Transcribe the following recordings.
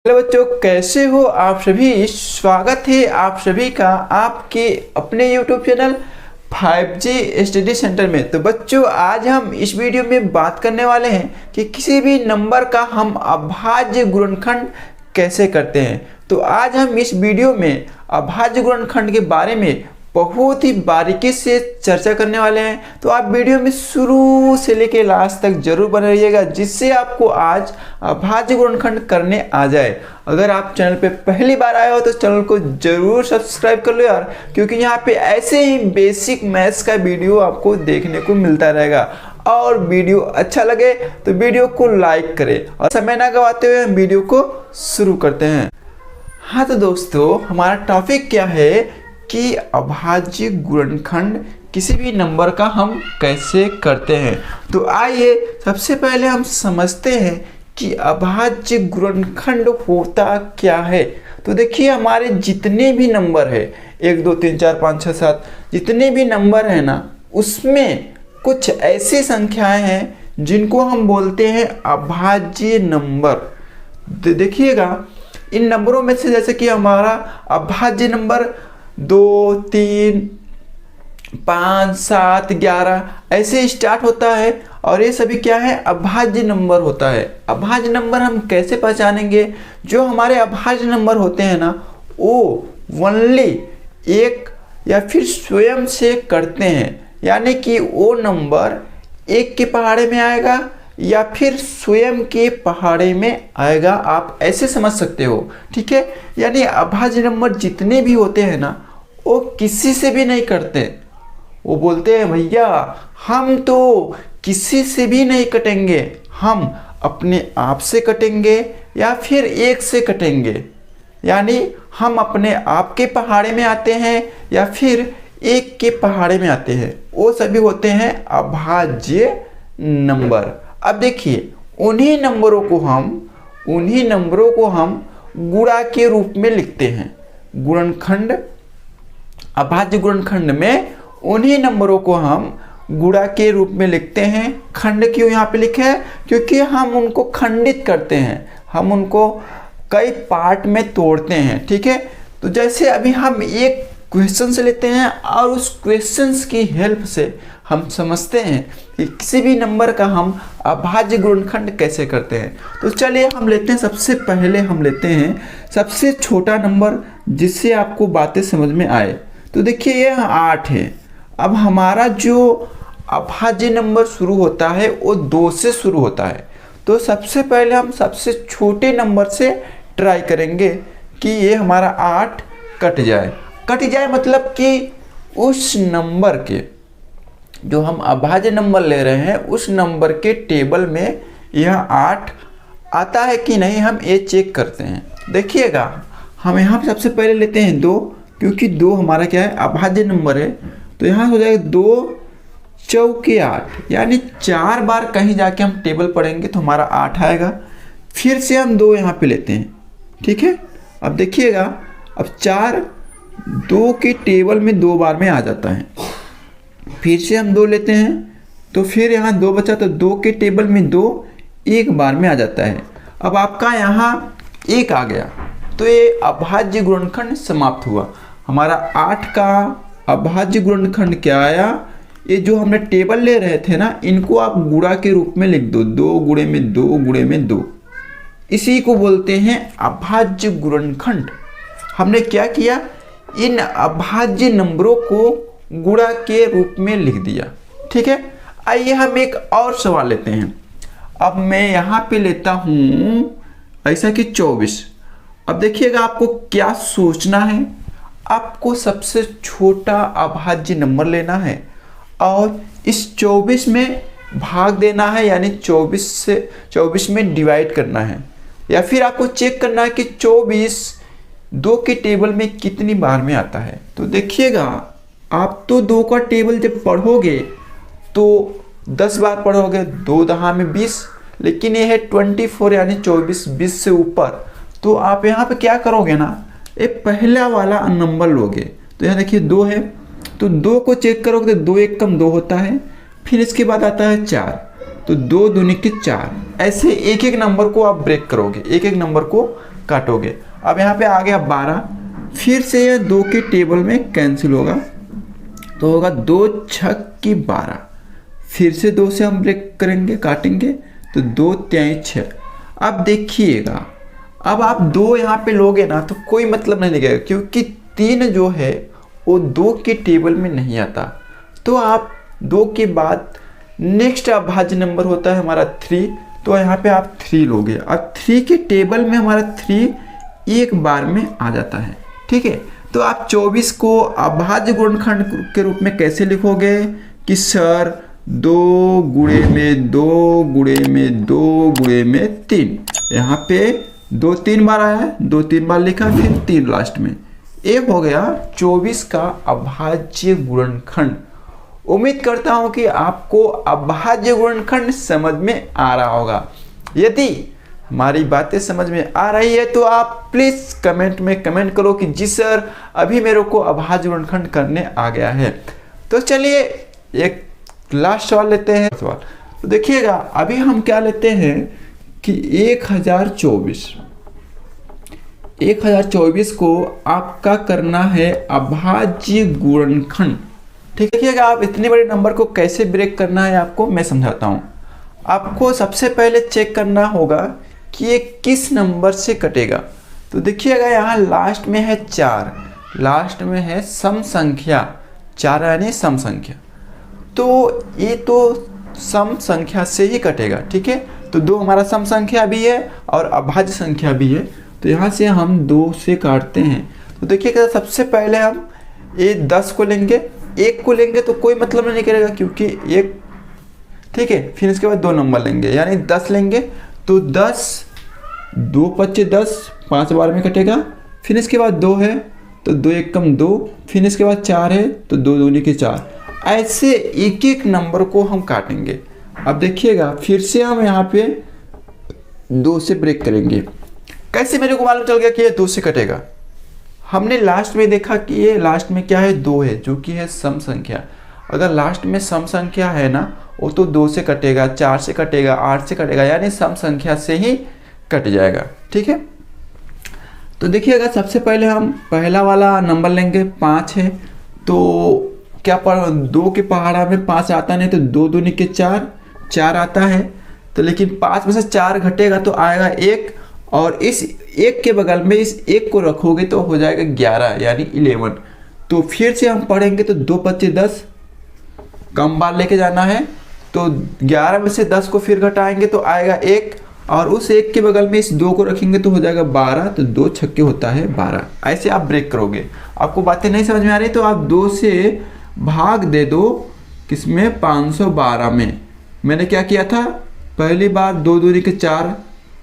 Hello बच्चों, कैसे हो आप सभी। स्वागत है आप सभी का आपके अपने YouTube channel 5G study centre में। तो बच्चों, आज हम इस वीडियो में बात करने वाले हैं कि किसी भी नंबर का हम अभाज्य गुणनखंड कैसे करते हैं। तो आज हम इस वीडियो में अभाज्य गुणनखंड के बारे में बहुत ही बारीकी से चर्चा करने वाले हैं। तो आप वीडियो में शुरू से लेकर लास्ट तक जरूर बने रहिएगा, जिससे आपको आज अभाज्य गुणनखंड करने आ जाए। अगर आप चैनल पे पहली बार आए हो तो चैनल को जरूर सब्सक्राइब कर लो यार, क्योंकि यहाँ पे ऐसे ही बेसिक मैथ्स का वीडियो आपको देखने को मिलता रहेगा। और वीडियो अच्छा लगे तो वीडियो को लाइक करें और समय ना गवाते हुए हम वीडियो को शुरू करते हैं। हाँ तो दोस्तों, हमारा टॉपिक क्या है कि अभाज्य गुणनखंड किसी भी नंबर का हम कैसे करते हैं। तो आइए सबसे पहले हम समझते हैं कि अभाज्य गुणनखंड होता क्या है। तो देखिए, हमारे जितने भी नंबर है 1 2 3 4 5 6 7 जितने भी नंबर है ना, उसमें कुछ ऐसी संख्याएं हैं जिनको हम बोलते हैं अभाज्य नंबर। देखिएगा, इन नंबरों में से जैसे कि हमारा अभाज्य नंबर 2 3 5 7 11 ऐसे स्टार्ट होता है, और ये सभी क्या है, अभाज्य नंबर होता है। अभाज्य नंबर हम कैसे पहचानेंगे? जो हमारे अभाज्य नंबर होते हैं ना, वो ओनली एक या फिर स्वयं से करते हैं, यानी कि वो नंबर एक के पहाड़े में आएगा या फिर स्वयं के पहाड़े में आएगा। आप ऐसे समझ सकते हो, ठीक है। यानी अभाज्य नंबर जितने भी होते हैं ना, वो किसी से भी नहीं करते। वो बोलते हैं भैया हम तो किसी से भी नहीं कटेंगे, हम अपने आप से कटेंगे या फिर एक से कटेंगे। यानी हम अपने आप के पहाड़े में आते हैं या फिर एक के पहाड़े में आते हैं। वो सभी होते हैं अभाज्य नंबर। अब देखिए, उन्हीं नंबरों को हम गुणा के रूप में लिखते हैं। गुणनखंड, अभाज्य गुणनखंड में उन्हीं नंबरों को हम गुणा के रूप में लिखते हैं। खंड क्यों यहाँ पे लिखे हैं? क्योंकि हम उनको खंडित करते हैं, हम उनको कई पार्ट में तोड़ते हैं, ठीक है। तो जैसे अभी हम एक क्वेश्चन से लेते हैं और उस क्वेश्चंस की हेल्प से हम समझते हैं कि किसी भी नंबर का हम अभाज्य गुणनखंड कैसे करते हैं। तो चलिए हम लेते हैं, सबसे पहले हम लेते हैं सबसे छोटा नंबर, जिससे आपको बातें समझ में आए। तो देखिए, ये 8 है। अब हमारा जो अभाज्य नंबर शुरू होता है वो 2 से शुरू होता है। तो सबसे पहले हम सबसे छोटे नंबर से ट्राई करेंगे कि ये हमारा 8 कट जाए। मतलब कि उस नंबर के, जो हम अभाज्य नंबर ले रहे हैं, उस नंबर के टेबल में यह 8 आता है कि नहीं, हम ये चेक करते हैं। देखिएगा, हम यहाँ सबसे पहले लेते हैं 2, क्योंकि 2 हमारा क्या है, अभाज्य नंबर है। तो यहाँ हो जाएगा 2 चौके 8, यानी 4 बार कहीं जाके हम टेबल पढ़ेंगे तो हमारा 8 आएगा। फिर से हम 2 यहाँ पे लेते हैं, ठीक है। अब देखिएगा, अब 4 2 के टेबल में 2 बार में आ जाता है। फिर से हम 2 लेते हैं, तो फिर यहाँ 2 बचा, तो 2 के टेबल में 2 एक बार में आ जाता है। अब आपका यहाँ 1 आ गया, तो ये अभाज्य गुणनखंड समाप्त हुआ। हमारा 8 का अभाज्य गुणनखंड क्या आया? ये जो हमने टेबल ले रहे थे ना, इनको आप गुणा के रूप में लिख दो, 2 गुणे में 2 गुणे में 2। इसी को बोलते हैं अभाज्य गुणनखंड। हमने क्या किया, इन अभाज्य नंबरों को गुणा के रूप में लिख दिया, ठीक है। आइए हम एक और सवाल लेते हैं। अब मैं यहाँ पे लेता हूँ ऐसा कि 24। अब देखिएगा, आपको क्या सोचना है, आपको सबसे छोटा अभाज्य नंबर लेना है और इस 24 में भाग देना है, यानी 24 में डिवाइड करना है। या फिर आपको चेक करना है कि 24 2 के टेबल में कितनी बार में आता है। तो देखिएगा, आप तो 2 का टेबल जब पढ़ोगे तो 10 बार पढ़ोगे, 2 दहा में 20, लेकिन ये है 24, यानी 24 20 से ऊपर। तो आप यहाँ पे क्या करोगे ना, ये पहला वाला नंबर लोगे। तो यहाँ देखिए 2 है, तो 2 को चेक करोगे तो 2 1 कम 2 होता है। फिर इसके बाद आता है 4, तो 2 दूनी के 4। ऐसे एक एक नंबर को आप ब्रेक करोगे, एक एक नंबर को काटोगे। अब यहाँ पे आ गया 12, फिर से यह 2 के टेबल में कैंसिल होगा तो होगा 2 छक की 12, फिर से 2 से हम ब्रेक करेंगे, काटेंगे तो 2 तिहाई 6। अब देखिएगा, अब आप 2 यहाँ पे लोगे ना तो कोई मतलब नहीं लगेगा, क्योंकि 3 जो है वो 2 के टेबल में नहीं आता। तो आप 2 के बाद नेक्स्ट अभाज्य नंबर होता है हमारा 3, तो यहाँ पे आप 3 लोगे। अब 3 के टेबल में हमारा 3 एक बार में आ जाता है, ठीक है। तो आप 24 को अभाज्य गुणनखंड के रूप में कैसे लिखोगे कि सर 2 गुणे में 2 गुणे में 2 गुणे में 3, यहाँ पे 2 3 बार आया है, 2 3 बार लिखा, फिर 3 लास्ट में। एक हो गया 24 का अभाज्य गुणनखंड। उम्मीद करता हूं कि आपको अभाज्य गुणनखंड समझ में आ रहा होगा। यदि हमारी बातें समझ में आ रही है तो आप प्लीज कमेंट में कमेंट करो कि जी सर अभी मेरे को अभाज्य गुणनखंड करने आ गया है। तो चलिए एक लास्ट सवाल लेते हैं। सवाल तो देखिएगा, अभी हम क्या लेते हैं कि 1024 को आपका करना है अभाज्य गुणनखंड, ठीक। देखिएगा, आप इतने बड़े नंबर को कैसे ब्रेक करना है आपको मैं समझाता हूँ। आपको सबसे पहले चेक करना होगा कि ये किस नंबर से कटेगा। तो देखिएगा, यहाँ लास्ट में है 4, लास्ट में है सम संख्या 4 यानी सम संख्या, तो ये तो सम संख्या से ही कटेगा, ठीक है। तो 2 हमारा सम संख्या भी है और अभाज्य संख्या भी है, तो यहाँ से हम 2 से काटते हैं। तो देखिएगा, सबसे पहले हम ये 10 को लेंगे, 1 को लेंगे तो कोई मतलब नहीं करेगा क्योंकि 1, ठीक है। फिर इसके बाद 2 नंबर लेंगे यानी 10 लेंगे, तो 10 2 25 10, 5 बार में कटेगा। फिर इसके बाद 2 है तो 2 1 कम 2, फिर इसके बाद 4 है तो 2 दूनी के 4। ऐसे एक एक नंबर को हम काटेंगे। अब देखिएगा, फिर से हम यहाँ पे 2 से ब्रेक करेंगे। कैसे मेरे को मालूम चल गया कि ये 2 से कटेगा? हमने लास्ट में देखा कि ये लास्ट में क्या है, 2 है, जो कि है सम संख्या। अगर लास्ट में सम संख्या है ना, वो तो 2 से कटेगा, 4 से कटेगा, 8 से कटेगा, यानी सम संख्या से ही कट जाएगा, ठीक है। तो देखिएगा, सबसे पहले हम पहला वाला नंबर लेंगे, 5 है, तो क्या 2 के पहाड़ा में 5 आता नहीं, तो 2 दूनी के 4, 4 आता है। तो लेकिन 5 में से 4 घटेगा तो आएगा 1, और इस 1 के बगल में इस 1 को रखोगे तो हो जाएगा 11 यानी 11। तो फिर से हम पढ़ेंगे तो 2 25 10, कम बार लेके जाना है, तो 11 में से 10 को फिर घटाएंगे तो आएगा 1, और उस 1 के बगल में इस 2 को रखेंगे तो हो जाएगा 12, तो 2 छक्के होता है 12। ऐसे आप ब्रेक करोगे। आपको बातें नहीं समझ में आ रही तो आप 2 से भाग दे दो किसमें, 512 में। मैंने क्या किया था, पहली बार 2 दूनी के 4,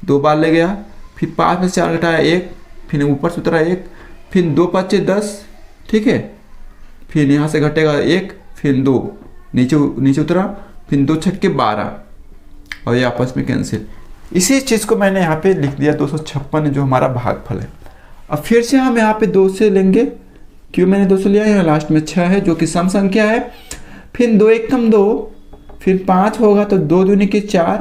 2 बार ले गया, फिर 5 में से 4 घटाया 1, फिर ऊपर से उतरा 1, फिर 2 25 10, ठीक है। फिर यहाँ से घटेगा 1, फिर 2 नीचे उतरा, फिर 2 छक्के 12, और ये आपस में कैंसिल। इसी चीज़ को मैंने यहाँ पे लिख दिया 256 जो हमारा भागफल है। अब फिर से हम यहाँ पे 2 से लेंगे, क्यों मैंने 2 से लिया, यहाँ लास्ट में 6 है जो कि सम संख्या है। फिर 2 1 कम 2, फिर 5 होगा तो 2 दूनी के 4,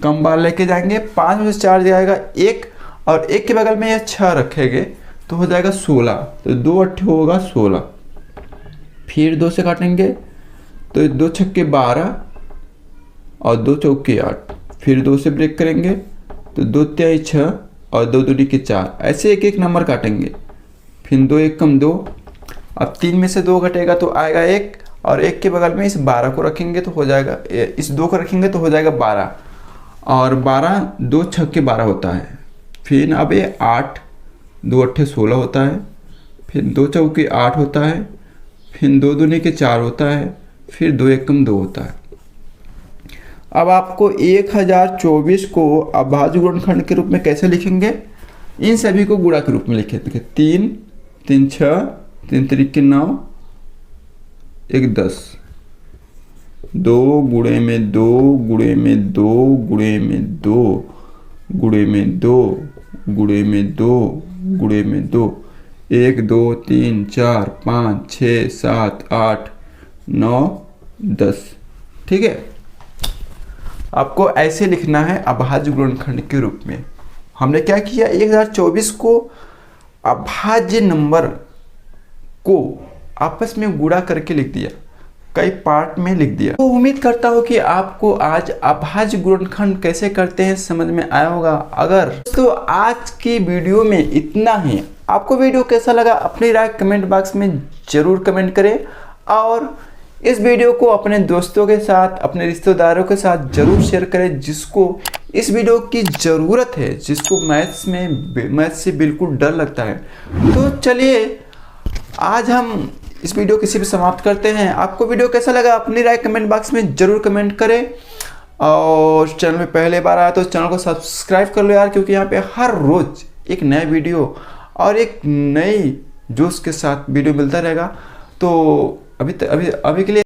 कम बार लेके जाएंगे, 5 में से 4 जाएगा 1, और 1 के बगल में यह 6 रखेंगे तो हो जाएगा 16, तो 2 8 होगा 16। फिर 2 से काटेंगे तो 2 छक्के 12 और 2 चौके 8, फिर 2 से ब्रेक करेंगे तो 2 तिहाई 6 और 2 दूनी के 4। ऐसे एक एक नंबर काटेंगे। फिर 2 1 कम 2, अब 3 में से 2 घटेगा तो आएगा 1, और 1 के बगल में इस 12 को रखेंगे तो हो जाएगा, इस 2 को रखेंगे तो हो जाएगा 12, और 12 2 छक्के 12 होता है। फिर अब ये 8 2 8 16 होता है, फिर 2 चौके 8 होता है, फिर 2 दूनी के 4 होता है, फिर 2 1 कम 2 होता है। अब आपको 1024 को अभाज्य गुणनखंड के रूप में कैसे लिखेंगे, इन सभी को गुणा के रूप में लिखेंगे। 3 3 6, 3 3 9, 1 10, 2 गुणे में 2 गुणे में 2 गुणे में 2 गुणे में 2 गुणे में 2 गुणे में 2, 1 2 3 4 5 6 7 8 9 10, ठीक है। आपको ऐसे लिखना है अभाज्य गुणनखंड के रूप में। हमने क्या किया, 1024 को अभाज्य नंबर को आपस में गुणा करके लिख दिया, कई पार्ट में लिख दिया। तो उम्मीद करता हूँ कि आपको आज अभाज्य गुणनखंड कैसे करते हैं समझ में आया होगा। अगर तो आज की वीडियो में इतना ही। आपको वीडियो कैसा लगा अपनी राय कमेंट बॉक्स में जरूर कमेंट करें, और इस वीडियो को अपने दोस्तों के साथ, अपने रिश्तेदारों के साथ जरूर शेयर करें जिसको इस वीडियो की ज़रूरत है, जिसको मैथ्स से बिल्कुल डर लगता है। तो चलिए आज हम इस वीडियो किसी भी समाप्त करते हैं। आपको वीडियो कैसा लगा अपनी राय कमेंट बॉक्स में जरूर कमेंट करें, और चैनल में पहले बार आया तो चैनल को सब्सक्राइब कर लो यार, क्योंकि यहाँ पे हर रोज़ एक नया वीडियो और एक नई जोश के साथ वीडियो मिलता रहेगा। तो अभी के लिए